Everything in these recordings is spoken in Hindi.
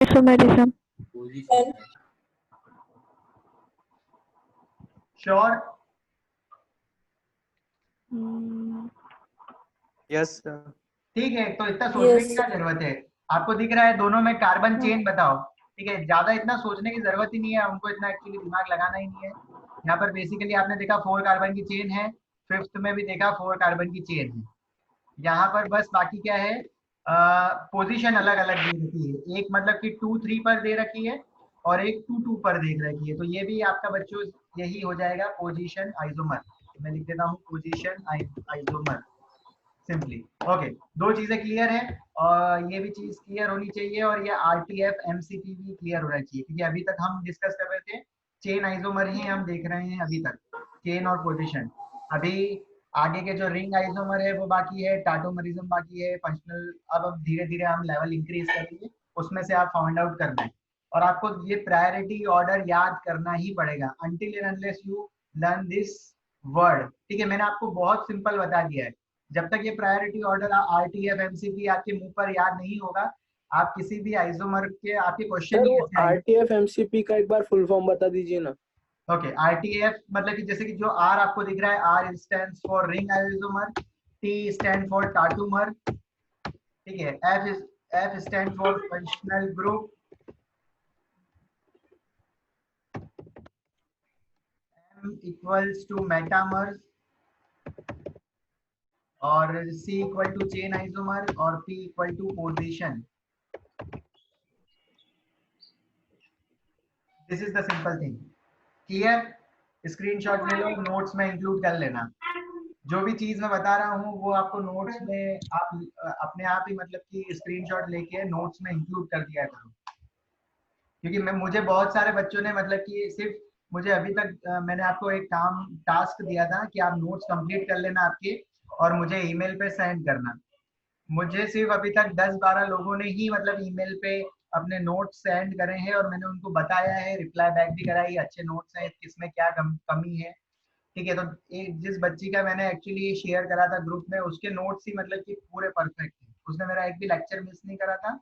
isomerism. श्योर? Yes sir. ठीक है, तो इतना सोचने की क्या जरूरत है? आपको दिख रहा है दोनों में कार्बन चेन, बताओ। ठीक है, ज्यादा इतना सोचने की जरूरत ही नहीं है, हमको इतना एक्चुअली दिमाग लगाना ही नहीं है। यहाँ पर बेसिकली आपने देखा 4 कार्बन की चेन है, 5th में भी देखा 4 कार्बन की चेन है। यहाँ पर बस बाकी क्या है, पोजीशन अलग अलग दे रखी है, एक मतलब कि 2-3 पर दे रखी है और एक 2-2 पर देख रखी है। तो ये भी आपका बच्चों यही हो जाएगा, पोजीशन आइसोमर। मैं लिख देता हूँ पोजीशन आइसोमर सिंपली। ओके, दो चीजें क्लियर है और ये भी चीज क्लियर होनी चाहिए, और ये RTF MCP भी क्लियर होना चाहिए, क्योंकि अभी तक हम डिस्कस कर रहे थे चेन आइसोमर ही हम देख रहे हैं अभी तक, चेन और पोजीशन। अभी आगे के जो रिंग आइसोमर है वो बाकी है, टाटोमरिज्म बाकी है, फंक्शनल। अब धीरे धीरे हम लेवल इंक्रीज करेंगे, उसमें से आप फाइंड आउट करना है। और आपको ये प्रायोरिटी ऑर्डर याद करना ही पड़ेगा until and unless you learn this word। ठीक है, मैंने आपको बहुत सिंपल बता दिया है। जब तक ये प्रायोरिटी ऑर्डर RTF MCP आपके मुंह पर याद नहीं होगा, आप किसी भी आइसोमर के आपके क्वेश्चन ही ऐसे आएंगे। RTF MCP का एक बार फुल फॉर्म बता दीजिए ना। ओके, RTF मतलब कि जैसे कि जो R आपको दिख रहा है, R stands for ring isomer, T stand for tautomer, ठीक है, F stand for functional group, M equals to metamers, और C equal to chain isomer, और P equal to position. This is the simple thing. Clear? Screenshot ले लो, नोट्स में इंक्लूड कर लेना। जो भी चीज मैं बता रहा हूँ वो आपको नोट्स में आप अपने आप ही मतलब कि स्क्रीनशॉट लेके नोट्स में इंक्लूड कर दिया करो, क्योंकि मुझे बहुत सारे बच्चों ने मतलब कि सिर्फ मुझे अभी तक मैंने आपको एक टास्क दिया था कि आप नोट्स कंप्लीट कर लेना आपके, और मुझे ईमेल पे सेंड करना। मुझे सिर्फ अभी तक 10-12 लोगों ने ही मतलब ईमेल पे अपने नोट्स सेंड करे हैं, और मैंने उनको बताया है, रिप्लाई बैक भी करा है, अच्छे नोट्स हैं, किसमें क्या कमी है। ठीक है, तो एक जिस बच्ची का मैंने एक्चुअली शेयर करा था ग्रुप में, उसके नोट्स ही मतलब कि पूरे परफेक्ट थे, उसने मेरा एक भी लेक्चर मिस नहीं करा था,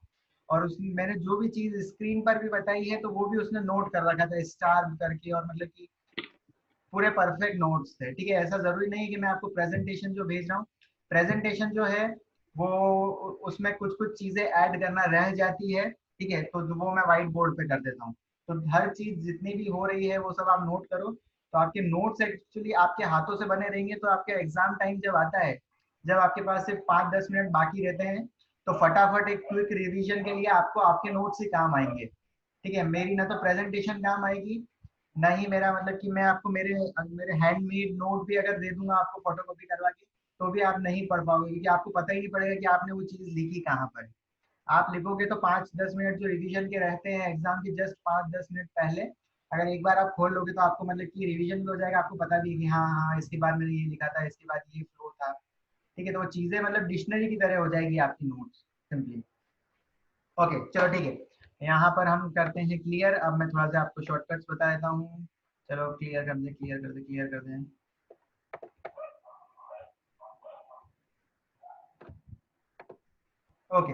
और उसने मैंने जो भी चीज स्क्रीन पर भी बताई है तो वो भी उसने नोट कर रखा था स्टार करके, और मतलब कि पूरे परफेक्ट नोट्स थे। ठीक है, ऐसा जरूरी नहीं है कि मैं आपको प्रेजेंटेशन जो भेज रहा हूँ, प्रेजेंटेशन जो है वो उसमें कुछ कुछ चीजें ऐड करना रह जाती है। ठीक है, तो वो मैं व्हाइट बोर्ड पे कर देता हूँ। तो हर चीज जितनी भी हो रही है वो सब आप नोट करो, तो आपके नोट्स एक्चुअली आपके हाथों से बने रहेंगे। तो आपके एग्जाम टाइम जब आता है, जब आपके पास सिर्फ 5-10 मिनट बाकी रहते हैं, तो फटाफट एक क्विक रिवीजन के लिए आपको आपके नोट्स ही काम आएंगे। ठीक है, मेरी ना तो प्रेजेंटेशन काम आएगी, ना ही मेरा मतलब कि मैं आपको मेरे मेरे हैंडमेड नोट भी अगर दे दूंगा आपको फोटोकॉपी करवा के, तो भी आप नहीं पढ़ पाओगे, क्योंकि आपको पता ही नहीं पड़ेगा कि आपने वो चीज लिखी कहाँ पर। आप लिखोगे तो 5-10 मिनट जो रिवीजन के रहते हैं एग्जाम के जस्ट 5-10 मिनट पहले, अगर एक बार आप खोल लोगे तो आपको मतलब कि रिवीजन भी हो जाएगा, आपको पता भी है कि हाँ हाँ इसके बाद मैंने ये लिखा था, इसके बाद ये फ्लो था। ठीक है, तो वो चीजें मतलब डिक्शनरी की तरह हो जाएगी आपकी नोट्स सिंपली। ओके चलो ठीक है, यहाँ पर हम करते हैं क्लियर। अब मैं थोड़ा सा आपको शॉर्टकट्स बता देता हूँ। चलो क्लियर कर दें, क्लियर कर दें, क्लियर कर दें। ओके,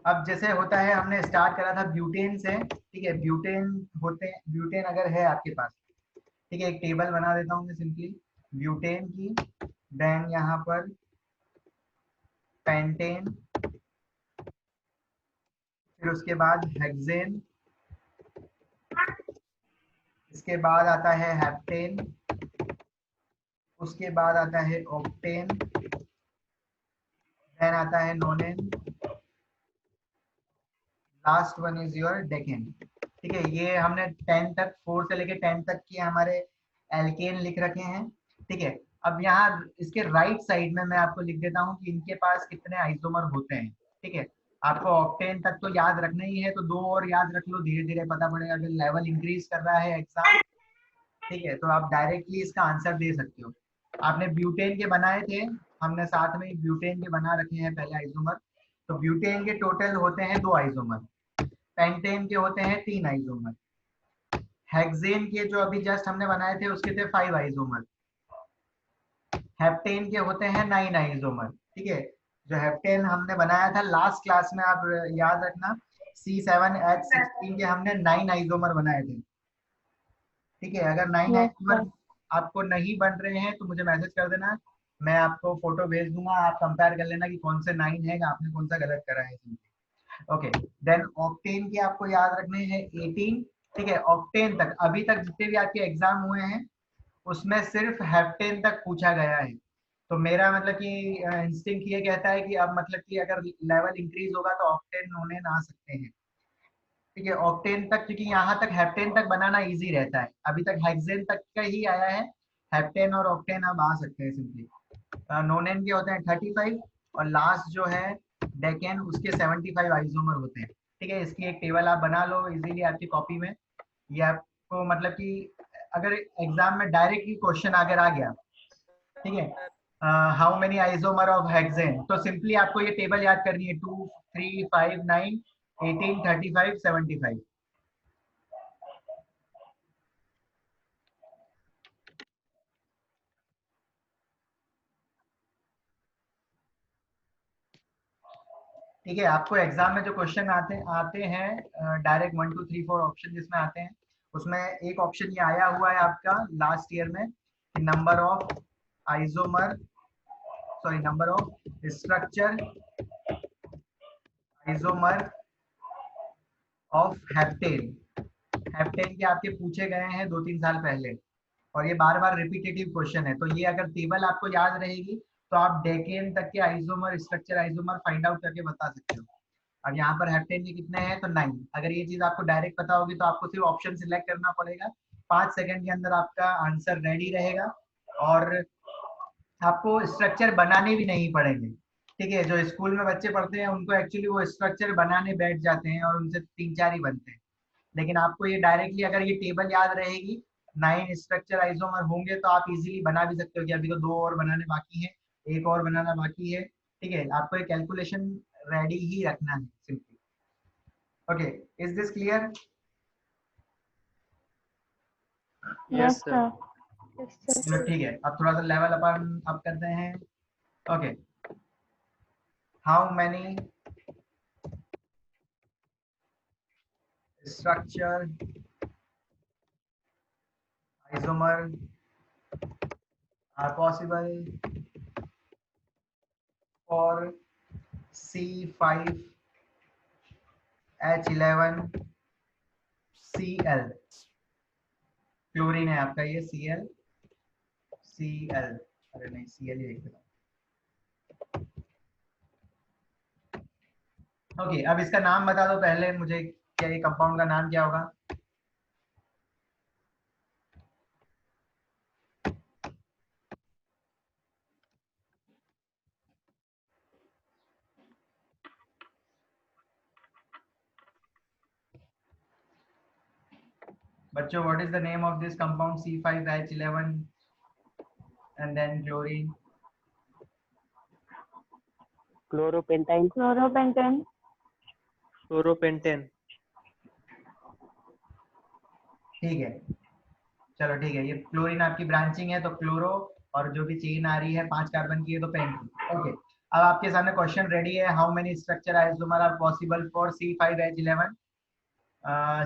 अब जैसे होता है, हमने स्टार्ट करा था ब्यूटेन से। ठीक है, ब्यूटेन होते हैं, ब्यूटेन अगर है आपके पास, ठीक है, एक टेबल बना देता हूँ मैं सिंपली ब्यूटेन की। देन यहाँ पर पेंटेन, फिर उसके बाद हेक्सेन, इसके बाद आता है हेप्टेन, उसके बाद आता है ऑक्टेन, देन आता है नोनेन, last one is your decane. ठीक है, ये हमने 10 तक, 4 से लेके 10 तक के हमारे एल्केन लिख रखे हैं। ठीक है, अब यहाँ इसके राइट साइड में मैं आपको लिख देता हूँ कि इनके पास कितने आइसोमर होते हैं। ठीक है, आपको ऑक्टेन तक तो याद रखना ही है, तो 2 और याद रख लो, धीरे धीरे पता पड़ेगा अगर लेवल इंक्रीज कर रहा है एग्जाम। ठीक है, तो आप डायरेक्टली इसका आंसर दे सकते हो। आपने ब्यूटेन के बनाए थे, हमने साथ में ब्यूटेन के बना रखे हैं पहले आइसोमर। तो ब्यूटेन के टोटल होते हैं 2 आइसोमर, पेंटेन के होते हैं 3 आइसोमर, हेक्सेन के जो अभी जस्ट हमने बनाए थे उसके थे 5 आइसोमर, हेप्टेन के होते हैं 9 आइसोमर। ठीक है, जो हेप्टेन हमने बनाया था लास्ट क्लास में, आप याद रखना C7H16 के हमने 9 आइसोमर बनाए थे, ठीक है। अगर 9 Yes, आइसोमर sir. आपको नहीं बन रहे हैं तो मुझे मैसेज कर देना, मैं आपको फोटो भेज दूंगा, आप कंपेयर कर लेना कि कौन से 9 है, आपने कौन सा गलत करा है। ओके, देन ऑक्टेन के आपको याद रखने हैं 18, ठीक है। ऑक्टेन तक अभी तक जितने भी आपके एग्जाम हुए हैं उसमें सिर्फ हेप्टेन तक पूछा गया है। तो मेरा मतलब कि इंस्टिंक्ट ये कहता है कि अब मतलब कि अगर लेवल इंक्रीज होगा तो ऑक्टेन होने ना आ सकते हैं, ठीक है। ऑक्टेन तक, क्योंकि यहाँ तक हेप्टेन तक बनाना इजी रहता है, अभी तक हेक्सेन तक का ही आया है, हेप्टेन और ऑक्टेन अब आ सकते हैं सिंपली। नोनेन के होते हैं 35 और लास्ट जो है डेकेन उसके 75 आइसोमर होते हैं, ठीक है। इसकी एक टेबल आप बना लो इजीली आपकी कॉपी में। ये आपको मतलब कि अगर एग्जाम में डायरेक्टली क्वेश्चन अगर आ गया, ठीक है, how many isomer of hexane, तो सिंपली आपको ये टेबल याद करनी है, 2 3 5 9 18 35 75। ठीक है, आपको एग्जाम में जो क्वेश्चन आते हैं डायरेक्ट 1 2 3 4 ऑप्शन जिसमें आते हैं, उसमें एक ऑप्शन ये आया हुआ है आपका लास्ट ईयर में, number of isomer, sorry number of structure isomer of heptane. Heptane के आपके पूछे गए हैं 2-3 साल पहले, और ये बार बार रिपीटेटिव क्वेश्चन है, तो ये अगर टेबल आपको याद रहेगी तो आप डेकेन तक के isomer structure isomer find out करके बता सकते हो। अब यहाँ पर हेप्टेन के कितने हैं, तो 9। अगर ये चीज आपको डायरेक्ट पता होगी तो आपको सिर्फ ऑप्शन सिलेक्ट करना पड़ेगा, 5 सेकंड के अंदर आपका आंसर रेडी रहेगा, और आपको स्ट्रक्चर बनाने भी नहीं पड़ेंगे, ठीक है। जो स्कूल में बच्चे पढ़ते हैं उनको एक्चुअली वो स्ट्रक्चर बनाने बैठ जाते हैं और उनसे 3-4 ही बनते हैं, लेकिन आपको ये डायरेक्टली अगर ये टेबल याद रहेगी, 9 स्ट्रक्चर आइसोमर होंगे तो आप इजीली बना भी सकते हो कि अभी तो 2 और बनाने बाकी है, एक और बनाना बाकी है, ठीक है। आपको ये कैलकुलेशन रेडी ही रखना है simply. Okay, is this clear? Yes, sir. Yes, sir. चलो ठीक है, अब थोड़ा सा लेवल अपन अप करते हैं। Okay, how many structure isomer are possible for C5H11Cl? Chlorine है आपका ये Cl, अरे नहीं Cl ही लिख देता हूँ। ओके, अब इसका नाम बता दो पहले मुझे, क्या ये कंपाउंड का नाम क्या होगा? बच्चों, what is the name of this compound C5H11 and then chlorine? क्लोरोपेंटाइन। Chloropentane. क्लोरोपेंटेन। ठीक है, चलो ठीक है, ये क्लोरीन आपकी ब्रांचिंग है तो क्लोरो, और जो भी चेन आ रही है 5 कार्बन की है तो पेंट। ओके, अब आपके सामने क्वेश्चन रेडी है, how many structure isomer are possible for C5H11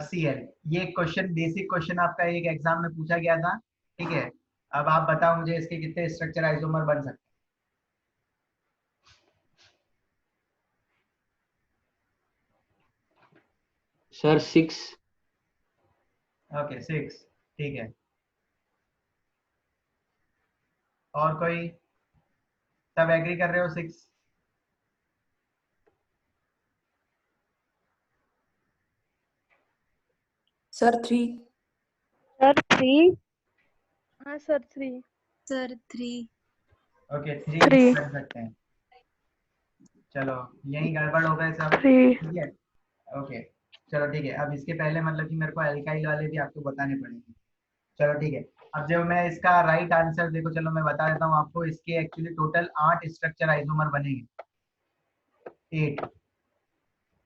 Cl। ये क्वेश्चन बेसिक क्वेश्चन आपका एक एग्जाम में पूछा गया था, ठीक है। अब आप बताओ मुझे इसके कितने स्ट्रक्चर आइसोमर बन सकते सर 6। हैं? ओके 6, ठीक है। और कोई? सब एग्री कर रहे हो 6? सर 3। Sir, 3. हाँ सर 3। सर 3। ओके 3 3. कर सकते हैं। चलो यही गड़बड़ हो गए सब, 3. ठीक है। ओके, चलो ठीक है, अब इसके पहले मतलब कि मेरे को एल्काइल वाले भी आपको बताने पड़ेंगे। चलो ठीक है, अब जब मैं इसका राइट आंसर देखो, चलो मैं बता देता हूँ आपको, इसके एक्चुअली टोटल 8 स्ट्रक्चर आइसोमर बनेंगे, 8,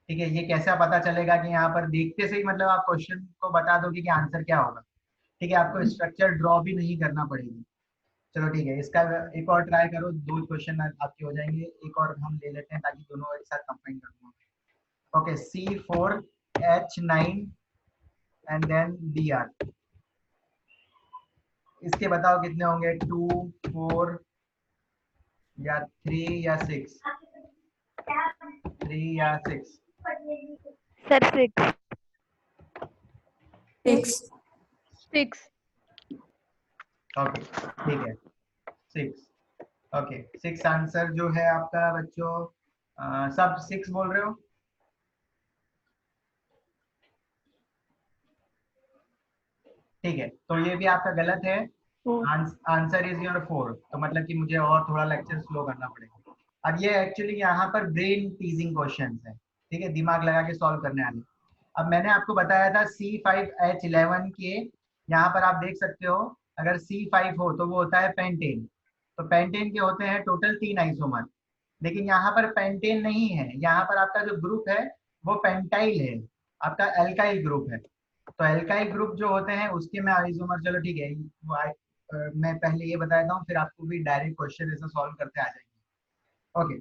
ठीक है। ये कैसा पता चलेगा कि यहाँ पर देखते से ही मतलब आप क्वेश्चन को बता दोगे कि आंसर क्या होगा, ठीक है। आपको स्ट्रक्चर ड्रॉ भी नहीं करना पड़ेगी। चलो ठीक है, इसका एक और ट्राई करो, 2 क्वेश्चन आपके हो जाएंगे, एक और हम ले लेते हैं ताकि दोनों एक साथ कंबाइन कर दूंगा। Okay, C4H9 and then Br। इसके बताओ कितने होंगे, 2, 4 या 3 या 6? 3 या 6? सर 6। 6 6 ओके ठीक है, 6। ओके 6 आंसर जो है आपका बच्चों। सब 6 बोल रहे हो? ठीक है, तो ये भी आपका गलत है। Answer is your 4। तो मतलब कि मुझे और थोड़ा लेक्चर स्लो करना पड़ेगा। अब ये एक्चुअली यहाँ पर ब्रेन टीजिंग क्वेश्चंस है, ठीक है, दिमाग लगा के सॉल्व करने वाले। अब मैंने आपको बताया था C5H11 के, यहाँ पर आप देख सकते हो अगर C5 हो तो वो होता है पेंटेन। तो पेंटेन के होते हैं टोटल 3 आइसोमर, लेकिन यहाँ पर पेंटेन नहीं है, यहाँ पर आपका जो ग्रुप है वो पेंटाइल है, आपका एल्काइल ग्रुप है। तो एल्काइल ग्रुप जो होते हैं उसके में आइसोमर, चलो ठीक है, मैं पहले ये बता देता हूँ, फिर आपको भी डायरेक्ट क्वेश्चन ऐसा सॉल्व करते आ जाएंगे। ओके,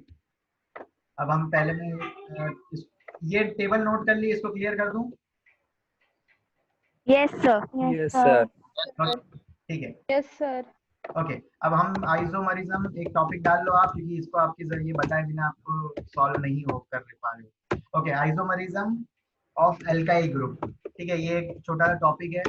अब हम पहले में ये टेबल नोट कर लिए, इसको क्लियर कर दूं? Yes sir. Yes sir. ठीक है, यस सर। ओके। अब हम आइसोमरिज्म एक टॉपिक डाल लो आप, क्योंकि इसको आपके जरिए बताए बिना आपको सॉल्व नहीं हो कर पा रहे हो। Okay, isomerism of alkyl group, ठीक है, ये एक छोटा सा टॉपिक है,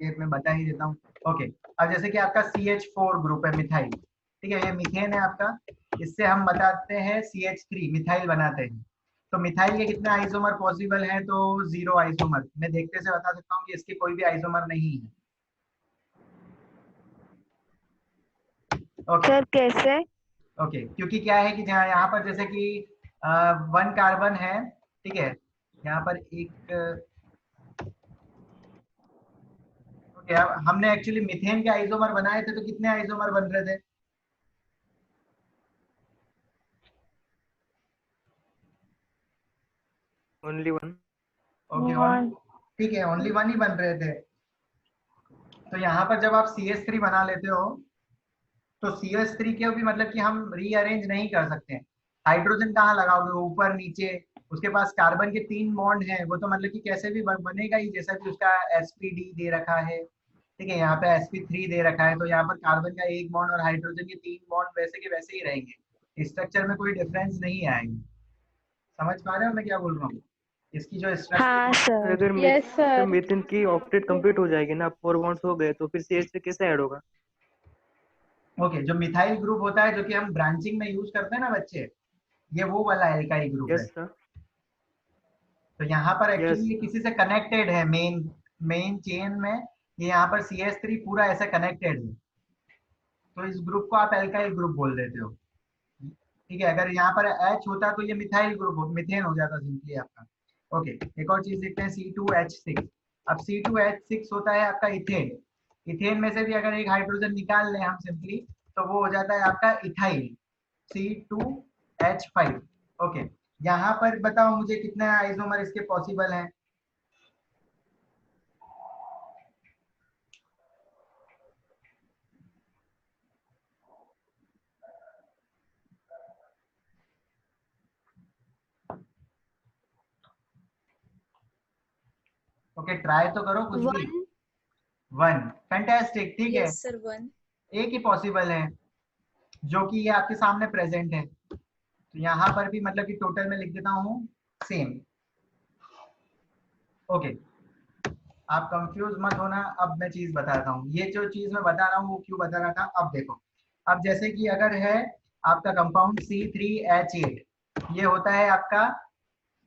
एक में बता ही देता हूँ। ओके, अब जैसे कि आपका CH4 ग्रुप है मिथाइल, ठीक है, ये मीथेन है आपका, इससे हम बताते हैं CH3 मिथाइल बनाते हैं। तो मिथाइल के कितने आइसोमर पॉसिबल हैं? तो 0 आइसोमर। मैं देखते से बता सकता हूँ कि इसके कोई भी आइसोमर नहीं है। ओके सर कैसे? ओके, क्योंकि क्या है कि जहाँ यहाँ पर जैसे कि 1 कार्बन है, ठीक है, यहाँ पर एक ओके, अब हमने एक्चुअली मीथेन के आइसोमर बनाए थे, तो कितने आइसोमर बन रहे थे? ओनली 1। ओके, ठीक है, ओनली 1 ही बन रहे थे। तो यहाँ पर जब आप CH3 बना लेते हो तो CH3 के भी मतलब कि हम रीअरेंज नहीं कर सकते हैं। हाइड्रोजन कहाँ लगाओगे, ऊपर नीचे? उसके पास कार्बन के 3 बॉन्ड हैं, वो तो मतलब कि कैसे भी बनेगा ही, जैसा कि उसका sp_d दे रखा है, ठीक है, यहाँ पे sp3 दे रखा है, तो यहाँ पर कार्बन का 1 बॉन्ड और हाइड्रोजन के 3 बॉन्ड वैसे के वैसे ही रहेंगे, स्ट्रक्चर में कोई डिफरेंस नहीं आएगी। समझ पा रहे हो मैं क्या बोल रहा हूँ? इसकी जो हाँ स्ट्रक्चर, सर। अगर यस सर। मीथेन की ऑक्टेट कंप्लीट हो जाएगी ना, 4 बॉन्ड्स हो गए, तो फिर CH3 कैसे ऐड होगा? ओके, जो मिथाइल ग्रुप होता है जो कि हम ब्रांचिंग में यूज करते हैं ना बच्चे, ये वो वाला एल्काइल ग्रुप है। Yes sir. तो यहाँ पर यस। एक्चुअली ये किसी से कनेक्टेड है, मेन चेन में ये यहाँ पर CH3 पूरा ऐसा कनेक्टेड है, तो इस ग्रुप को आप एल्काइल ग्रुप बोल देते हो, ठीक है। अगर यहाँ पर H होता तो ये मिथाइल ग्रुप मिथेन हो जाता सिंपली आपका। ओके, एक और चीज देखते हैं, C2H6। अब C2H6 होता है आपका इथेन, इथेन में से भी अगर एक हाइड्रोजन निकाल लें हम सिंपली, तो वो हो जाता है आपका इथाइल, C2H5। ओके, यहाँ पर बताओ मुझे कितने आइसोमर इसके पॉसिबल हैं? ओके, ट्राई तो करो कुछ भी। 1, फैंटास्टिक, ठीक है, Yes, sir. 1. एक ही पॉसिबल है जो कि ये आपके सामने प्रेजेंट है। तो यहाँ पर भी मतलब कि टोटल में लिख देता हूँ सेम। ओके, आप कंफ्यूज मत होना, अब मैं चीज बताता हूँ। ये जो चीज मैं बता रहा हूँ वो क्यों बता रहा था, अब देखो। अब जैसे कि अगर है आपका कंपाउंड C3H8, ये होता है आपका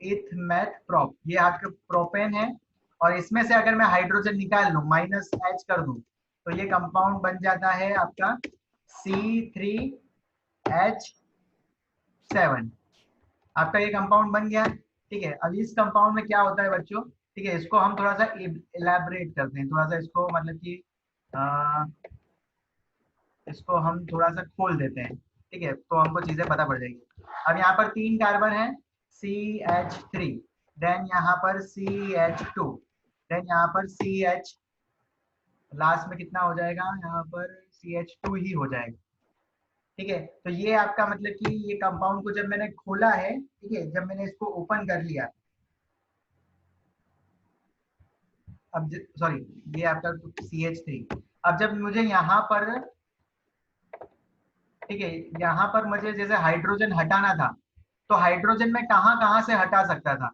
इथ मैथ प्रोप, ये आपका प्रोपेन है, और इसमें से अगर मैं हाइड्रोजन निकाल लूं, -H कर दूं, तो ये कंपाउंड बन जाता है आपका C3H7। आपका ये कंपाउंड बन गया, ठीक है। अब इस कंपाउंड में क्या होता है बच्चों, ठीक है, इसको हम थोड़ा सा इलेबरेट करते हैं, थोड़ा सा इसको मतलब कि इसको हम थोड़ा सा खोल देते हैं, ठीक है, तो हमको चीजें पता पड़ जाएगी। अब यहाँ पर 3 कार्बन है, CH3, देन यहाँ पर CH2, देन यहाँ पर CH, लास्ट में कितना हो जाएगा, यहाँ पर CH2 ही हो जाएगा, ठीक है, तो ये आपका मतलब कि ये कंपाउंड को जब मैंने खोला है, ठीक है, जब मैंने इसको ओपन कर लिया, अब सॉरी ये आपका CH3, अब जब मुझे यहाँ पर, ठीक है, यहाँ पर मुझे जैसे हाइड्रोजन हटाना था, तो हाइड्रोजन में कहाँ कहाँ से हटा सकता था,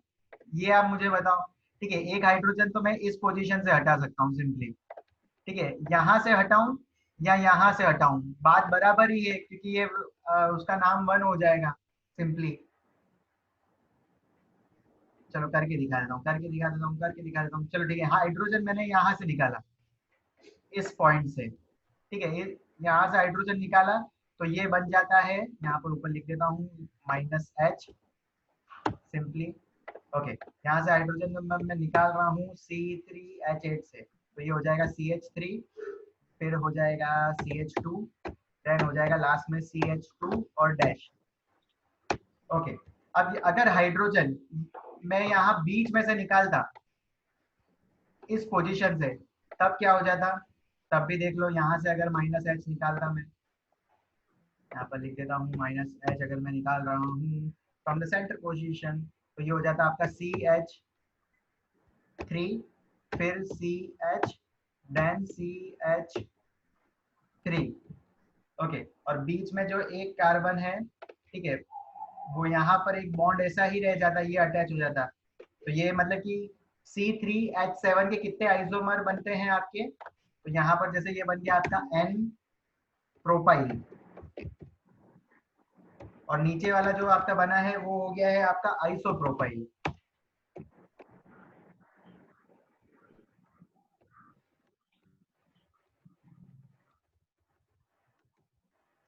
ये आप मुझे बताओ। ठीक है, एक हाइड्रोजन तो मैं इस पोजीशन से हटा सकता हूँ सिंपली, ठीक है, यहाँ से हटाऊं या यहाँ से हटाऊं, बात बराबर ही है, क्योंकि ये उसका नाम 1 हो जाएगा सिंपली। चलो करके दिखा देता हूँ, करके दिखा देता हूँ, करके दिखा देता हूँ। चलो ठीक है, हाइड्रोजन मैंने यहाँ से निकाला, इस पॉइंट से, ठीक है, यहाँ से हाइड्रोजन निकाला, तो ये बन जाता है, यहाँ पर ऊपर लिख देता हूँ -H सिंपली। ओके, यहाँ से हाइड्रोजन मैं निकाल रहा हूँ C3H8 से, तो ये हो जाएगा CH3, फिर हो जाएगा CH2, देन हो जाएगा लास्ट में CH2 और डैश। ओके, अब अगर हाइड्रोजन मैं यहाँ बीच में से निकालता इस पोजीशन से, तब क्या हो जाता, तब भी देख लो, यहाँ से अगर -H निकालता मैं, यहाँ पर लिख देता हूँ -H, अगर मैं निकाल रहा हूँ फ्रॉम द सेंटर पोजीशन, तो ये हो जाता आपका CH3, फिर CH, देन CH3। ओके, और बीच में जो एक कार्बन है, ठीक है, वो यहाँ पर एक बॉन्ड ऐसा ही रह जाता, ये अटैच हो जाता, तो ये मतलब कि C3H7 के कितने आइसोमर बनते हैं आपके, तो यहाँ पर जैसे ये बन गया आपका N प्रोपाइल, और नीचे वाला जो आपका बना है वो हो गया है आपका आइसोप्रोपाइल।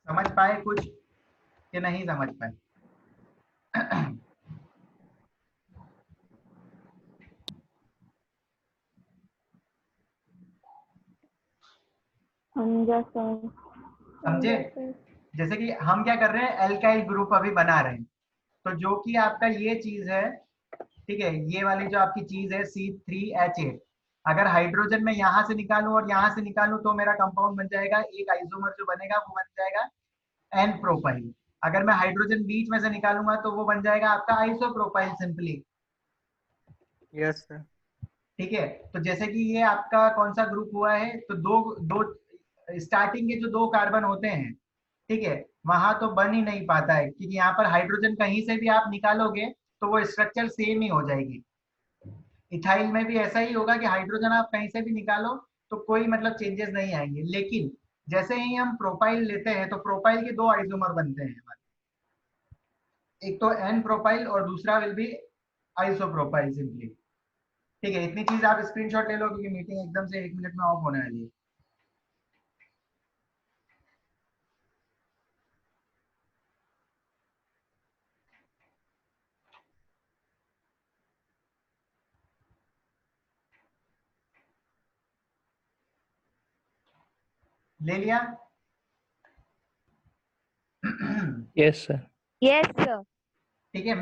समझ पाए कुछ कि नहीं समझ पाए? समझा सर। समझे? जैसे कि हम क्या कर रहे हैं, एल्काइल ग्रुप अभी बना रहे हैं, तो जो कि आपका ये चीज है, ठीक है, ये वाली जो आपकी चीज है C3H8, अगर हाइड्रोजन में यहाँ से निकालूं और यहाँ से निकालूं, तो मेरा कंपाउंड बन जाएगा, एक आइसोमर जो बनेगा वो बन जाएगा N प्रोपाइल। अगर मैं हाइड्रोजन बीच में से निकालूंगा तो वो बन जाएगा आपका आइसोप्रोपाइल सिंपली। Yes sir. ठीक है, तो जैसे कि ये आपका कौन सा ग्रुप हुआ है, तो दो दो स्टार्टिंग के जो 2 कार्बन होते हैं, ठीक है, वहां तो बन ही नहीं पाता है, क्योंकि यहाँ पर हाइड्रोजन कहीं से भी आप निकालोगे तो वो स्ट्रक्चर सेम ही हो जाएगी। इथाइल में भी ऐसा ही होगा कि हाइड्रोजन आप कहीं से भी निकालो तो कोई मतलब चेंजेस नहीं आएंगे, लेकिन जैसे ही हम प्रोपाइल लेते हैं तो प्रोपाइल के 2 आइसोमर बनते हैं हमारे, एक तो N प्रोपाइल और दूसरा विल बी आइसोप्रोपाइल सिंपली। ठीक है, इतनी चीज आप स्क्रीनशॉट ले लो, क्योंकि मीटिंग एकदम से 1 मिनट में ऑफ होने वाली है। ले लिया? Yes sir. Yes, sir. ठीक है,